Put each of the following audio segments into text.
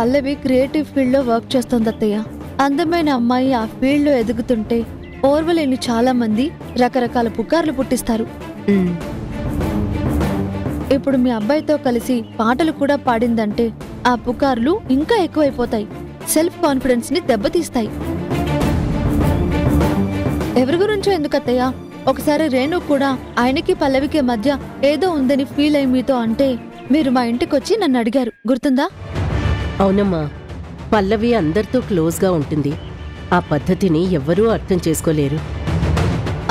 పల్లవి creative ఫీల్డ్లో work చేస్తోంది అత్తయ్య. అందమైన అమ్మాయి ఆ ఫీల్డ్లో ఎదుగుతుంటే ఓర్వలేని చాలా మంది రకరకాల పుకార్లు పుట్టిస్తారు. ఇప్పుడు మీ అబ్బాయితో కలిసి పాటలు కూడా పాడిందంటే ఆ పుకార్లు ఇంకా ఎక్కువైపోతాయి. సెల్ఫ్ కాన్ఫిడెన్స్ ని దెబ్బతీస్తాయి. ఎవరి గురించో ఎందుకత్తయ్య, ఒకసారి రేణు కూడా ఆయనకి పల్లవికి మధ్య ఏదో ఉందని ఫీల్ అయి మీతో అంటే మీరు మా ఇంటికొచ్చి నన్ను అడిగారు, గుర్తుందా? అవునమ్మా, పల్లవి అందరితో క్లోజ్గా ఉంటుంది. ఆ పద్ధతిని ఎవ్వరూ అర్థం చేసుకోలేరు.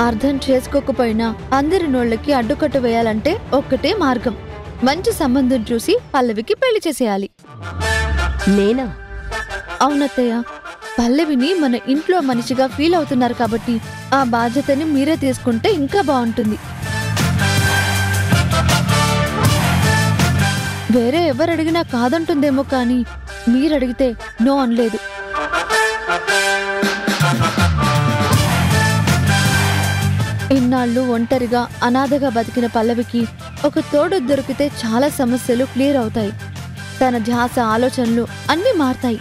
అర్థం చేసుకోకపోయినా అందరి నోళ్ళకి అడ్డుకట్టు వేయాలంటే ఒక్కటే మార్గం. మంచి సంబంధం చూసి పల్లవికి పెళ్లి చేసేయాలి. నేనా? అవునత్తయ్య, పల్లవిని మన ఇంట్లో మనిషిగా ఫీల్ అవుతున్నారు కాబట్టి ఆ బాధ్యతని మీరే తీసుకుంటే ఇంకా బాగుంటుంది. వేరే ఎవరడిగినా కాదంటుందేమో కానీ మీరడిగితే నో అనలేదు. ఇన్నాళ్ళు ఒంటరిగా అనాథగా బతికిన పల్లవికి ఒక తోడు దొరికితే చాలా సమస్యలు క్లియర్ అవుతాయి. తన ధ్యాస, ఆలోచనలు అన్నీ మారతాయి.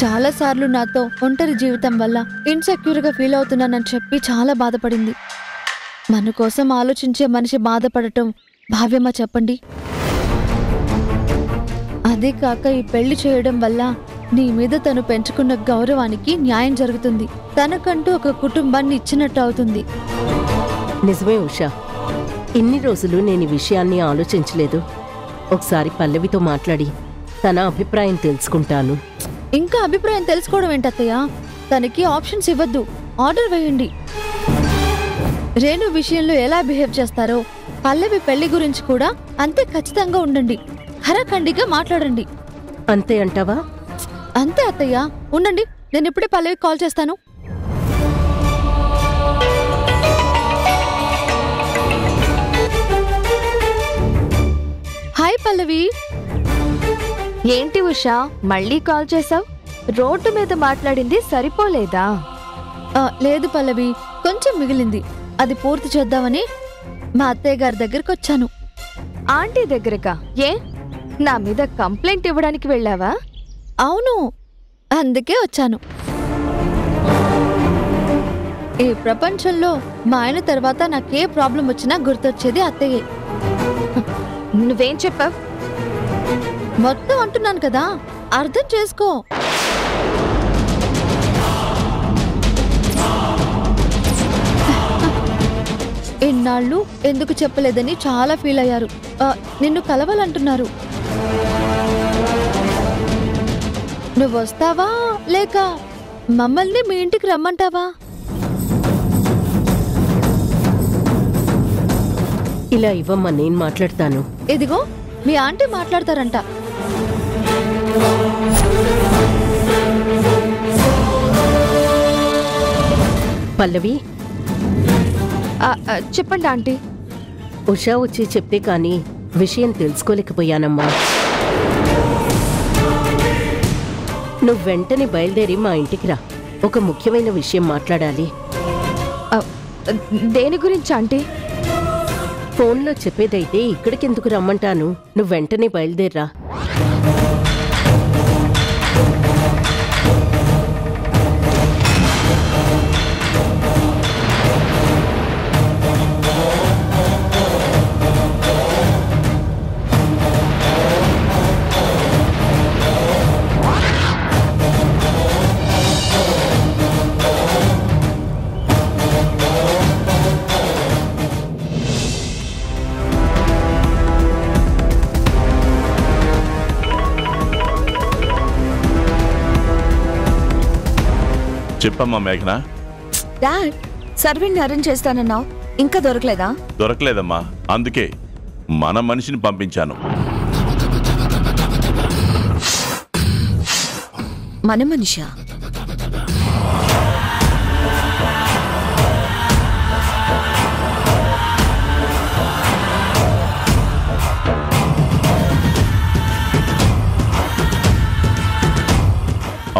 చాలాసార్లు నాతో ఒంటరి జీవితం వల్ల ఇన్సెక్యూర్గా ఫీల్ అవుతున్నానని చెప్పి చాలా బాధపడింది. మన కోసం ఆలోచించే మనిషి బాధపడటం భావ్యమా చెప్పండి? అదే కాక ఈ పెళ్లి చేయడం వల్ల నీ మీద తను పెంచుకున్న గౌరవానికి న్యాయం జరుగుతుంది. తనకంటూ ఒక కుటుంబాన్ని ఇచ్చినట్టు అవుతుంది. నిజమే ఉషా, ఇన్ని రోజులు నేను ఈ విషయాన్ని ఆలోచించలేదు. ఒకసారి పల్లవితో మాట్లాడి తన అభిప్రాయం తెలుసుకుంటాను. ఇంకా అభిప్రాయం తెలుసుకోవడం ఏంటత్తయ్య? తనకి ఆప్షన్స్ ఇవ్వద్దు, ఆర్డర్ వేయండి. రేణు విషయంలో ఎలా బిహేవ్ చేస్తారో పల్లవి పెళ్లి గురించి కూడా అంతే ఖచ్చితంగా ఉండండి. హరఖండిగా మాట్లాడండి. అంతే అంటావా? అంతే అత్తయ్య, ఉండండి. నేను ఇప్పుడే పల్లవికి కాల్ చేస్తాను. హాయ్ పల్లవి. ఏంటి ఉషా, మళ్ళీ కాల్ చేసావు? రోడ్డు మీద మాట్లాడింది సరిపోలేదా? లేదు పల్లవి, కొంచెం మిగిలింది. అది పూర్తి చేద్దామని మా అత్తయ్య గారి దగ్గరికి వచ్చాను. ఆంటీ దగ్గరకా? ఏ, నా మీద కంప్లైంట్ ఇవ్వడానికి వెళ్ళావా? అవును, అందుకే వచ్చాను. ఈ ప్రపంచంలో మా ఆయన తర్వాత నాకే ప్రాబ్లం వచ్చినా గుర్తొచ్చేది అత్తయ్యే. నువ్వేం చెప్పావు? మొత్తం అంటున్నాను కదా, అర్థం చేసుకో. ఇన్నాళ్ళు ఎందుకు చెప్పలేదని చాలా ఫీల్ అయ్యారు. నిన్ను కలవాలంటున్నారు. నువ్వు వస్తావా లేక మమ్మల్ని మీ ఇంటికి రమ్మంటావా? ఇలా ఇవ్వమ్మా, నేను మాట్లాడతాను. ఇదిగో మీ ఆంటీ మాట్లాడతారంట. పల్లవి, చెప్పండి ఆంటీ. ఉషా వచ్చి చెప్తే కానీ విషయం తెలుసుకోలేకపోయానమ్మా. నువ్వు వెంటనే బయలుదేరి మా ఇంటికి రా. ఒక ముఖ్యమైన విషయం మాట్లాడాలి. దేని గురించి ఆంటీ? ఫోన్లో చెప్పేదైతే ఇక్కడికెందుకు రమ్మంటాను. నువ్వు వెంటనే బయలుదేర్రా. చెప్పమ్మా మేఘనా. డాడ్, సర్వెంట్ అరేంజ్ చేస్తానన్నావు, ఇంకా దొరకలేదా? దొరకలేదమ్మా, అందుకే మన మనిషిని పంపించాను. మన మనిషా?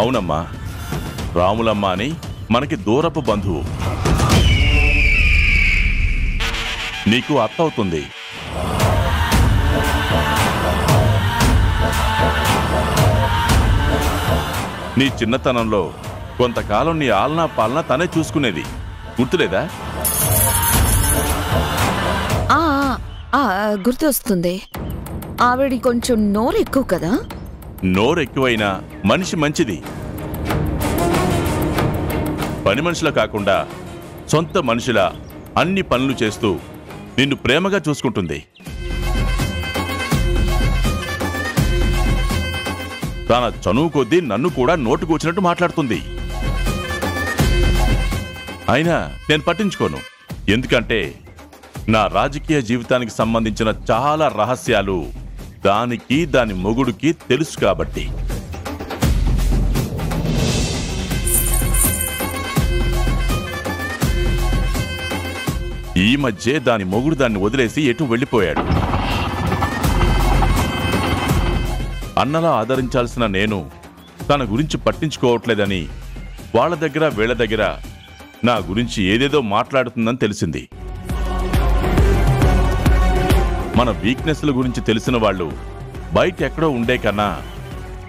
అవునమ్మా, రాములమ్మ అని మనకి దూరపు బంధువు. నీకు అర్థ అవుతుంది. నీ చిన్నతనంలో కొంతకాలం నీ ఆలనా పాలన తనే చూసుకునేది, గుర్తులేదా? గుర్తు వస్తుంది. ఆవిడ కొంచెం నోరు ఎక్కువ కదా. నోరు ఎక్కువైనా మనిషి మంచిది. పని మనిషిలా కాకుండా సొంత మనిషిలా అన్ని పనులు చేస్తూ నిన్ను ప్రేమగా చూసుకుంటుంది. తన చనువు కొద్దీ నన్ను కూడా నోటుకొచ్చినట్టు మాట్లాడుతుంది. అయినా నేను పట్టించుకోను, ఎందుకంటే నా రాజకీయ జీవితానికి సంబంధించిన చాలా రహస్యాలు దానికి దాని మొగుడికి తెలుసు కాబట్టి. ఈ మధ్య దాని మొగుడు దాన్ని వదిలేసి ఎటు వెళ్ళిపోయాడు. అన్నలా ఆదరించాల్సిన నేను తన గురించి పట్టించుకోవట్లేదని వాళ్ళ దగ్గర వీళ్ళ దగ్గర నా గురించి ఏదేదో మాట్లాడుతుందని తెలిసింది. మన వీక్నెస్ల గురించి తెలిసిన వాళ్ళు బయట ఎక్కడో ఉండే కన్నా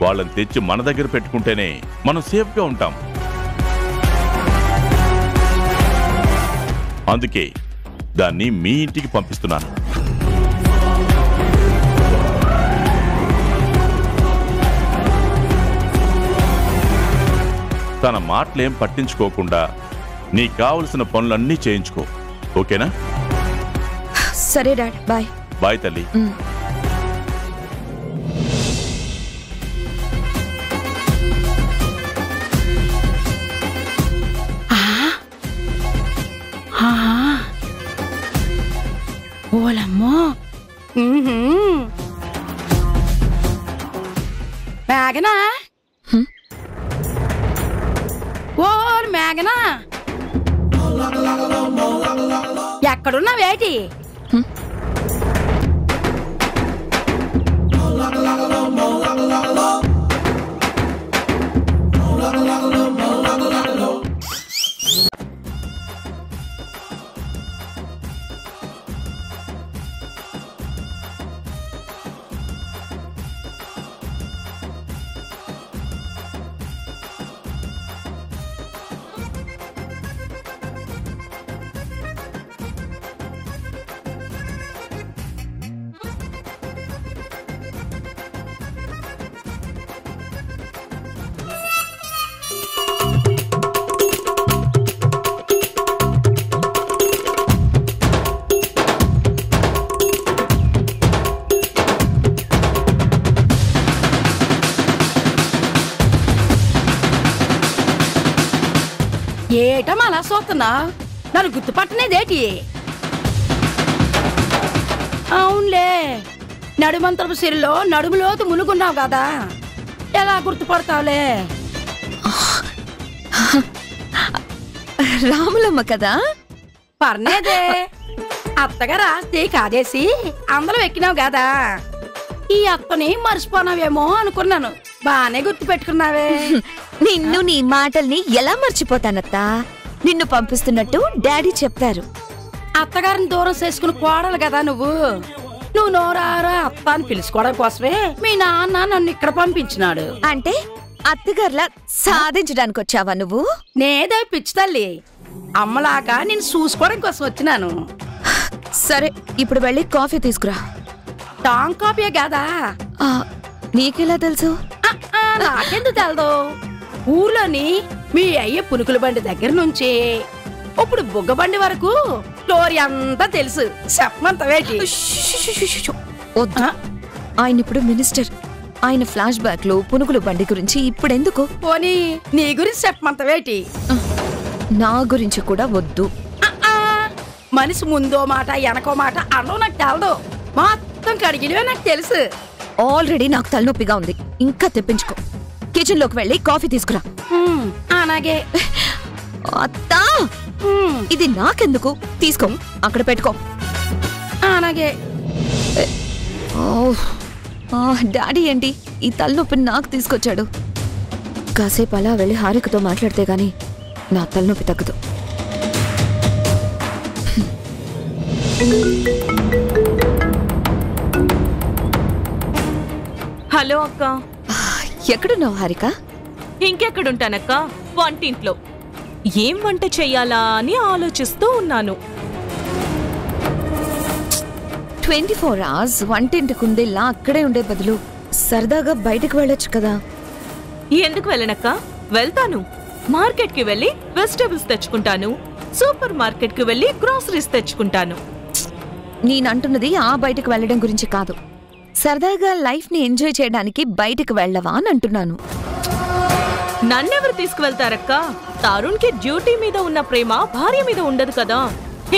వాళ్ళని తెచ్చి మన దగ్గర పెట్టుకుంటేనే మనం సేఫ్గా ఉంటాం. అందుకే దాన్ని మీ ఇంటికి పంపిస్తున్నాను. తన మాటలేం పట్టించుకోకుండా నీకు కావలసిన పనులన్నీ చేయించుకో, ఓకేనా? సరే డాడ్, బాయ్. బాయ్ తల్లి. ఓలమ్మో, మేఘనా, ఓ మేఘనా, ఎక్కడున్నావేటి? ఏటం అలా చూస్తున్నా? నన్ను గుర్తుపట్టనేదేటి? అవునులే, నడుమంతరపు సిరిలో నడుములోతు మునుగున్నావు కదా, ఎలా గుర్తుపడతావులే? రాములమ్మ కదా. పర్నేదే, అత్తగారు ఆస్తి కాజేసి అందరం ఎక్కినావు కదా, ఈ అత్తని మర్చిపోనావేమో అనుకున్నాను. బానే గుర్తు పెట్టుకున్నావే. నిన్ను నీ మాటల్ని ఎలా మర్చిపోతానత్తా? నిన్ను పంపిస్తున్నట్టు డాడీ చెప్పారు. అత్తగారిని దూరం చేసుకుని కోడలు కదా నువ్వు. నువ్వు నోరారా అత్త అని పిలుచుకోవడం కోసమే మీ నాన్న నన్ను ఇక్కడ పంపించినాడు. అంటే అత్తగారులా సాధించడానికి వచ్చావా నువ్వు? నేదే పిచ్చి తల్లి, అమ్మలాగా నేను చూసుకోవడం కోసం వచ్చినాను. సరే, ఇప్పుడు వెళ్ళి కాఫీ తీసుకురా. టాంగ్ కాఫీ కాదా? నీకెలా తెలుసు? నాకెందుకు తెలదు? ఊర్లోని మీ అయ్య పునుకుల బండి దగ్గర నుంచి ఇప్పుడు బుగ్గ బండి వరకు స్టోరీ అంతా తెలుసు. చెప్పమంత వేటి? ఆయన ఇప్పుడు మినిస్టర్. ఆయన ఫ్లాష్ బ్యాక్ లో పునుగులు బండి గురించి ఇప్పుడెందుకు? పోనీ నీ గురించి చెప్పమంత వేటి? నా గురించి కూడా వద్దు. మనిషి ముందో మాట వెనకో మాట అనో నాకు తెలదు. మొత్తం కడిగినవే నాకు తెలుసు. ఆల్రెడీ నాకు తలనొప్పిగా ఉంది, ఇంకా తెప్పించుకో. కిచెన్ లోకి వెళ్ళి కాఫీ తీసుకురా. అలాగే. అత్తా, ఇది నాకెందుకు? తీసుకో, అక్కడ పెట్టుకో. అలాగే. డాడీ ఏంటి ఈ తలనొప్పిని నాకు తీసుకొచ్చాడు? కాసేపు అలా వెళ్ళి హారికతో మాట్లాడితే గాని నా తలనొప్పి తగ్గదు. హలో అక్క. ఎక్కడున్నావు హారిక? ఇంకెక్కడుంటానక్క? వంటింట్లో. ఏం వంట చెయ్యాలా అని ఆలోచిస్తూ ఉన్నాను. 24 hours వంటింటికి ఉండేలా అక్కడే ఉండే బదులు సరదాగా బయటకు వెళ్ళొచ్చు కదా. ఎందుకు వెళ్ళనక్క? వెళ్తాను. మార్కెట్కి వెళ్ళి వెజిటబుల్స్ తెచ్చుకుంటాను. సూపర్ మార్కెట్కి వెళ్ళి గ్రోసరీస్ తెచ్చుకుంటాను. నేనంటున్నది ఆ బయటకు వెళ్ళడం గురించి కాదు, సరదాగా లైఫ్ ని ఎంజాయ్ చేయడానికి బయటకు వెళ్ళవా అని అంటున్నాను. నన్నెవరు తీసుకువెళ్తారక్క? తరుణ్కి డ్యూటీ మీద ఉన్న ప్రేమ భార్య మీద ఉండదు కదా.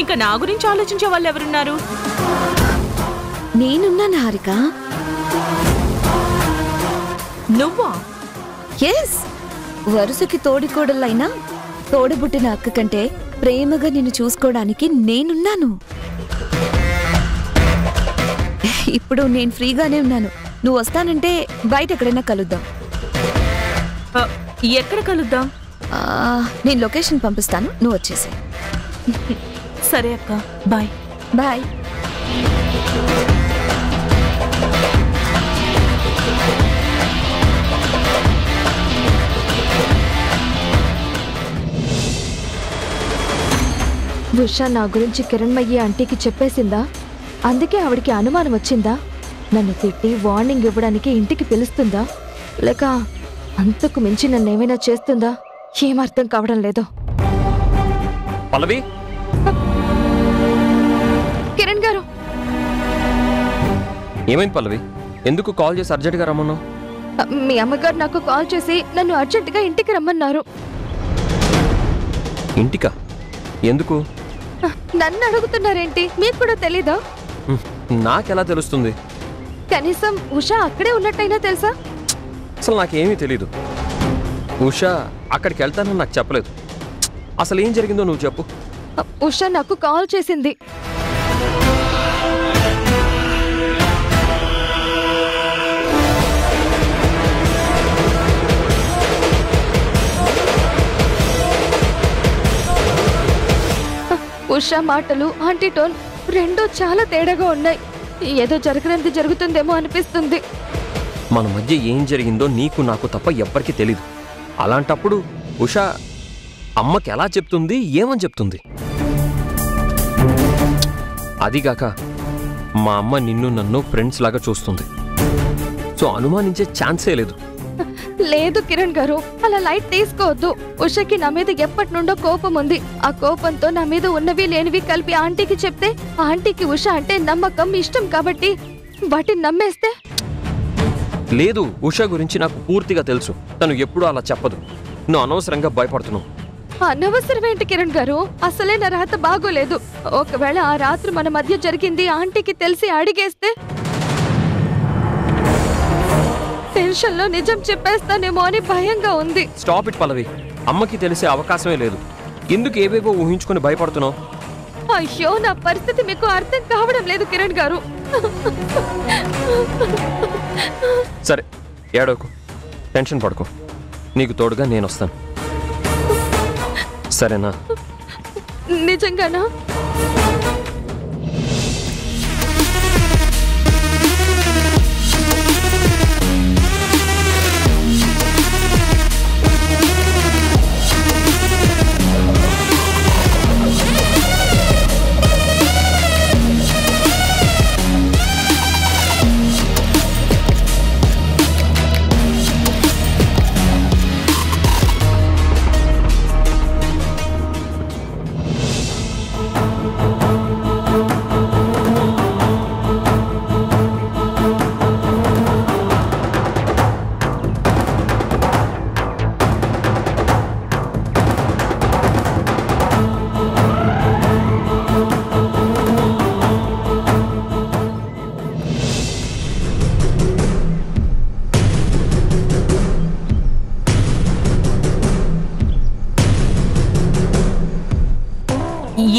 ఇంకా నా గురించి ఆలోచించే వాళ్ళు ఎవరున్నారు? నేనున్నాను హారిక. నువ్వా? ఎస్, వరుసకి తోడికోడలైనా తోడబుట్టిన అక్క కంటే ప్రేమగా నిన్ను చూసుకోవడానికి నేనున్నాను. ఇప్పుడు నేను ఫ్రీగానే ఉన్నాను. నువ్వు వస్తానంటే బయట ఎక్కడైనా కలుద్దాం. ఎక్కడ కలుద్దాం? నేను లొకేషన్ పంపిస్తాను, నువ్వు వచ్చేసే. సరే అక్క, బాయ్. బాయ్. ఉషా నా గురించి కిరణ్మయ్యి ఆంటీకి చెప్పేసిందా? అందుకే ఆవిడికి అనుమానం వచ్చిందా? నన్ను తిట్టి వార్నింగ్ ఇవ్వడానికి ఇంటికి పిలుస్తుందా, లేక అంతకు మించి నన్నేమైనా చేస్తుందా? ఏమర్థం కావడం లేదు. పల్లవి, కిరణ్ గారు. ఏమైంది పల్లవి? ఎందుకు కాల్ చేసి అర్జెంట్గా రమ్మన్నావు? మీ అమ్మగారు నాకు కాల్ చేసి నన్ను అర్జెంటుగా ఇంటికి రమ్మన్నారు. ఇంటికా? ఎందుకు? నన్ను అడుగుతున్నారేంటి? మీకు కూడా తెలీదా? నాకెలా తెలుస్తుంది? కనీసం ఉషా అక్కడే ఉన్నట్టయినా తెలుసా? అసలు నాకేమీ తెలీదు. ఉషా అక్కడికి వెళ్తానని నాకు చెప్పలేదు. అసలు ఏం జరిగిందో నువ్వు చెప్పు. ఉషా నాకు కాల్ చేసింది. ఉషా మాటలు, ఆంటీ టోన్ రెండూ చాలా తేడాగా ఉన్నాయి. ఏదో జరగనంది జరుగుతుందేమో అనిపిస్తుంది. మన మధ్య ఏం జరిగిందో నీకు నాకు తప్ప ఎవ్వరికీ తెలీదు. అలాంటప్పుడు ఉషా అమ్మకి ఎలా చెప్తుంది, ఏమని చెప్తుంది? అదిగాక మా అమ్మ నిన్ను నన్ను ఫ్రెండ్స్ లాగా చూస్తుంది. సో అనుమానించే ఛాన్సే లేదు. లేదు కిరణ్ గారు, అలా లైట్ తీసుకోవద్దు. ఉషకి నా మీద ఎప్పటి నుండో కోపం ఉంది. ఆ కోపంతో నా మీద ఉన్నవి లేనివి కలిపి ఆంటీకి చెప్తే, ఆంటీకి ఉష అంటే నమ్మకం, ఇష్టం కాబట్టి వాటిని నమ్మేస్తే. లేదు, ఉషా గురించి నాకు పూర్తిగా తెలుసు. తను ఎప్పుడూ అలా చెప్పదు. నువ్వు అనవసరంగా భయపడుతున్నావు. అనవసరమేంటి కిరణ్ గారు? అసలే నా రాత బాగోలేదు. ఒకవేళ ఆ రాత్రి మన మధ్య జరిగింది ఆంటీకి తెలిసి అడిగేస్తే టెన్షన్ లో నిజం చెప్పేస్తానేమో అని భయంగా ఉంది. స్టాప్ ఇట్ పల్లవి. అమ్మకి తెలిసే అవకాశమే లేదు. ఎందుకు ఏవేవో ఊహించుకుని భయపడుతున్నావు? అయ్యో, నా పరిస్థితి మీకు అర్థం కావడం లేదు కిరణ్ గారు. సరే, ఏడోకు, టెన్షన్ పడుకో. నీకు తోడుగా నేను వస్తాను, సరేనా? నిజంగానా?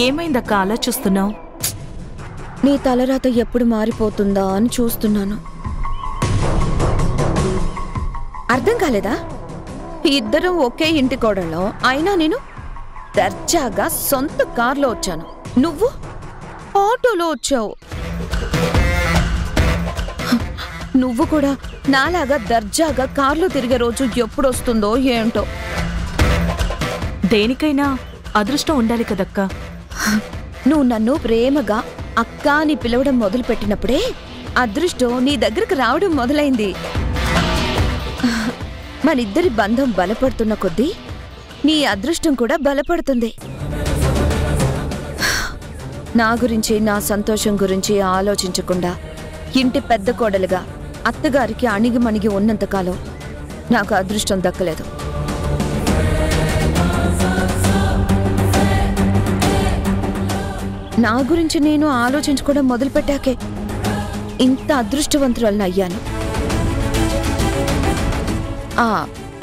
ఏమైందక్క అలా చూస్తున్నావు? నీ తలరాత ఎప్పుడు మారిపోతుందా అని చూస్తున్నాను. అర్థం కాలేదా? ఇద్దరం ఒకే ఇంటి కోడళ్ళం, అయినా నేను దర్జాగా సొంత కార్లో వచ్చాను, నువ్వు ఆటోలో వచ్చావు. నువ్వు కూడా నాలాగా దర్జాగా కార్లో తిరిగే రోజు ఎప్పుడొస్తుందో ఏంటో. దేనికైనా అదృష్టం ఉండాలి కదక్కా. నువ్వు నన్ను ప్రేమగా అక్క అని పిలవడం మొదలుపెట్టినప్పుడే అదృష్టం నీ దగ్గరకు రావడం మొదలైంది. మనిద్దరి బంధం బలపడుతున్న కొద్దీ నీ అదృష్టం కూడా బలపడుతుంది. నా గురించి, నా సంతోషం గురించి ఆలోచించకుండా ఇంటి పెద్ద కోడలుగా అత్తగారికి అణిగిమణిగి ఉన్నంతకాలం నాకు అదృష్టం దక్కలేదు. నా గురించి నేను ఆలోచించుకోవడం మొదలుపెట్టాకే ఇంత అదృష్టవంతురాలను అయ్యాను.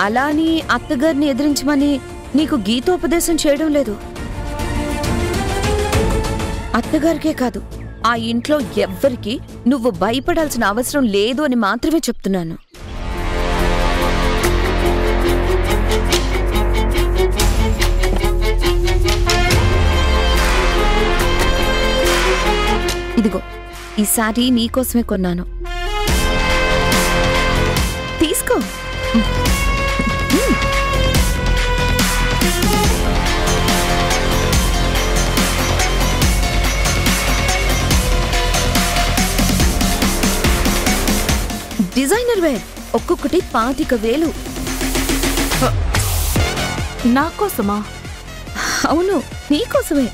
అలా నీ అత్తగారిని ఎదిరించమని నీకు గీతోపదేశం చేయడం లేదు. అత్తగారికే కాదు, ఆ ఇంట్లో ఎవ్వరికి నువ్వు భయపడాల్సిన అవసరం లేదు అని మాత్రమే చెప్తున్నాను. ఇదిగో ఈ సారీ నీకోసమే కొన్నాను, తీసుకో. డిజైనర్ వేర్, ఒక్కొక్కటి 25,000. నా కోసమా? అవును, నీకోసమే.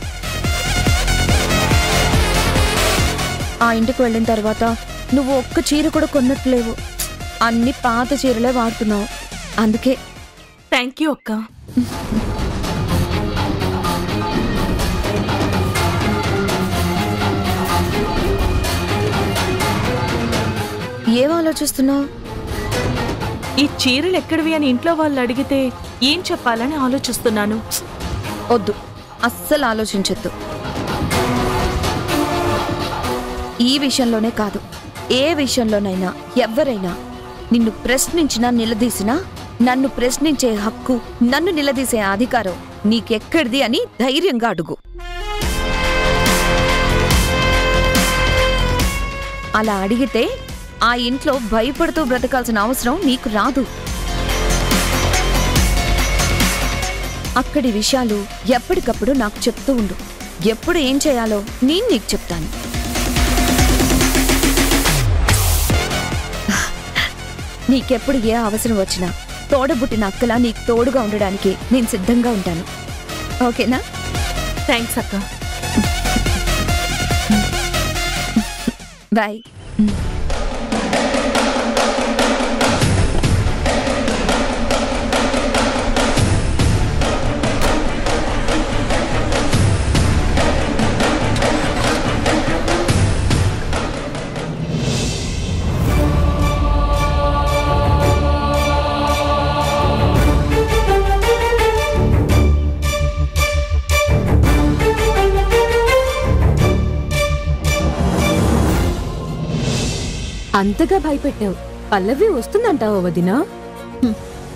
ఆ ఇంటికి వెళ్ళిన తర్వాత నువ్వు ఒక్క చీర కూడా కొన్నట్లేవు. అన్ని పాత చీరలే వాడుతున్నావు. అందుకే. థ్యాంక్ యూ అక్క. ఏం ఆలోచిస్తున్నావు? ఈ చీరలు ఎక్కడివి అని ఇంట్లో వాళ్ళు అడిగితే ఏం చెప్పాలని ఆలోచిస్తున్నాను. వద్దు, అస్సలు ఆలోచించొద్దు. ఈ విషయంలోనే కాదు, ఏ విషయంలోనైనా ఎవరైనా నిన్ను ప్రశ్నించినా నిలదీసినా నన్ను ప్రశ్నించే హక్కు, నన్ను నిలదీసే అధికారం నీకెక్కడిది అని ధైర్యంగా అడుగు. అలా అడిగితే ఆ ఇంట్లో భయపడుతూ బ్రతకాల్సిన అవసరం నీకు రాదు. అక్కడి విషయాలు ఎప్పటికప్పుడు నాకు చెప్తూ ఉండు. ఎప్పుడు ఏం చేయాలో నేను నీకు చెప్తాను. నీకెప్పుడు ఏ అవసరం వచ్చినా తోడబుట్టిన అక్కలా నీకు తోడుగా ఉండడానికి నేను సిద్ధంగా ఉంటాను. ఓకేనా? థ్యాంక్స్ అక్క. బాయ్. అంతగా భయపెట్టావు. పల్లవి వస్తుందంటావా వదినా?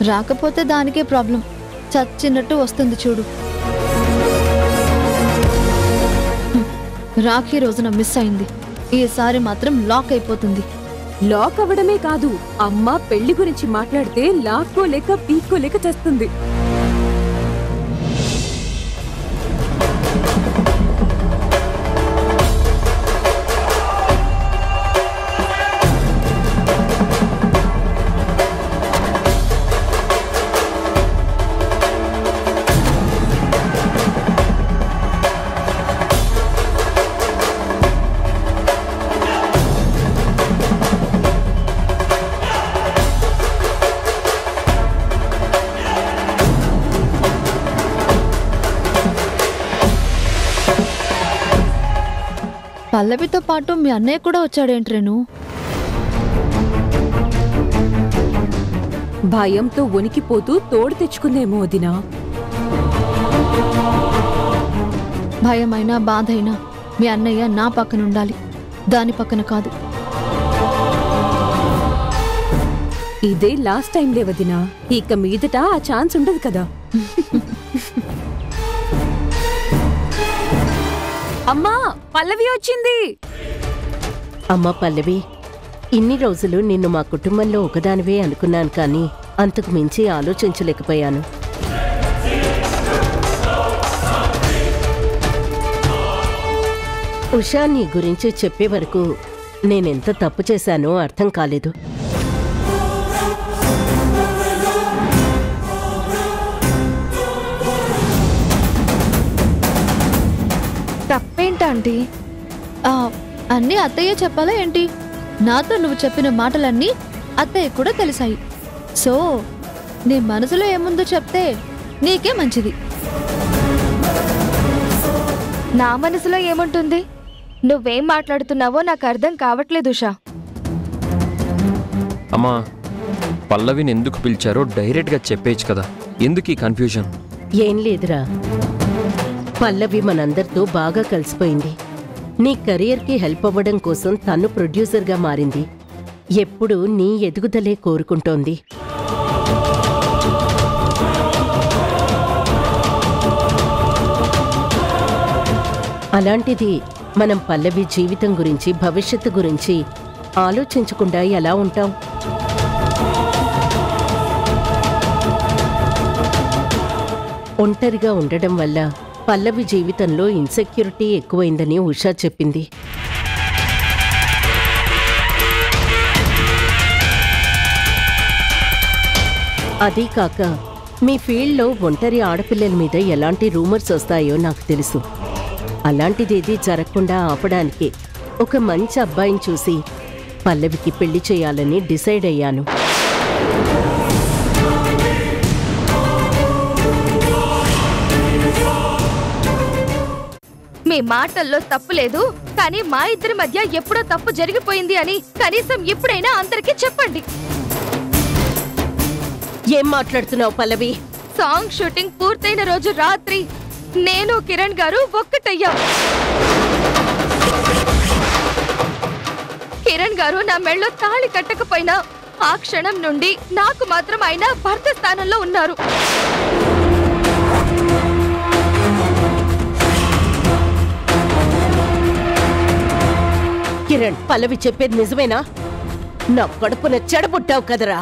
రాకపోతే దానికే ప్రాబ్లం. చచ్చినట్టు వస్తుంది చూడు. రాఖీ రోజున మిస్ అయింది. ఈసారి మాత్రం లాక్ అయిపోతుంది. లాక్ అవ్వడమే కాదు, అమ్మ పెళ్లి గురించి మాట్లాడితే లాక్కోలేక పీక్కోలేక చేస్తుంది. పల్లవితో పాటు మీ అన్నయ్య కూడా వచ్చాడేంట్రేను? భయంతో వణికిపోతూ తోడు తెచ్చుకుందేమో వదినా. భయమైనా బాధైనా మీ అన్నయ్య నా పక్కన ఉండాలి, దాని పక్కన కాదు. ఇదే లాస్ట్ టైం లే వదినా, ఇక మీదట ఆ ఛాన్స్ ఉండదు కదా. అమ్మా, పల్లవి వచ్చింది. అమ్మా పల్లవి, ఇన్ని రోజులు నిన్ను మా కుటుంబంలో ఒకదానివే అనుకున్నాను కానీ అంతకు మించి ఆలోచించలేకపోయాను. ఉషా నీ గురించి చెప్పే వరకు నేనెంత తప్పు చేశానో అర్థం కాలేదు. తప్పేంటంటీ? అన్నీ అత్తయ్య చెప్పాలా ఏంటి? నాతో నువ్వు చెప్పిన మాటలన్నీ అత్తయ్య కూడా తెలిసాయి. సో నీ మనసులో ఏముందో చెప్తే నీకే మంచిది. నా మనసులో ఏముంటుంది? నువ్వేం మాట్లాడుతున్నావో నాకు అర్థం కావట్లేదు ఉషా. అమ్మా, పల్లవిని ఎందుకు పిలిచారో డైరెక్ట్గా చెప్పేయచ్చు కదా, ఎందుకు ఈ కన్ఫ్యూజన్? ఏం లేదురా, పల్లవి మనందరితో బాగా కలిసిపోయింది. నీ కెరియర్కి హెల్ప్ అవ్వడం కోసం తను ప్రొడ్యూసర్గా మారింది. ఎప్పుడూ నీ ఎదుగుదలే కోరుకుంటోంది. అలాంటిది మనం పల్లవి జీవితం గురించి, భవిష్యత్తు గురించి ఆలోచించకుండా ఎలా ఉంటాం? ఒంటరిగా ఉండడం వల్ల పల్లవి జీవితంలో ఇన్సెక్యూరిటీ ఎక్కువైందని ఉషా చెప్పింది. అదీ కాక మీ ఫీల్డ్లో ఒంటరి ఆడపిల్లల మీద ఎలాంటి రూమర్స్ వస్తాయో నాకు తెలుసు. అలాంటిదేదీ జరగకుండా ఆపడానికి ఒక మంచి అబ్బాయిని చూసి పల్లవికి పెళ్లి చేయాలని డిసైడ్ అయ్యాను. మీ మాటల్లో తప్పు లేదు, కానీ మా ఇద్దరి మధ్య ఎప్పుడో తప్పు జరిగిపోయింది అని కనీసం ఇప్పుడైనా అందరికీ చెప్పండి. ఏం మాట్లాడుతున్నావు పల్లవి? సాంగ్ షూటింగ్ పూర్తయిన రోజు రాత్రి నేను కిరణ్ గారు ఒక్కటయ్యాం. కిరణ్ గారు నా మెళ్ళో తాళి కట్టకపోయినా ఆ క్షణం నుండి నాకు మాత్రం ఆయన భర్త స్థానంలో ఉన్నారు. కిరణ్, పల్లవి చెప్పేది నిజమేనా? నా కడుపున చెడబుట్టావు కదరా.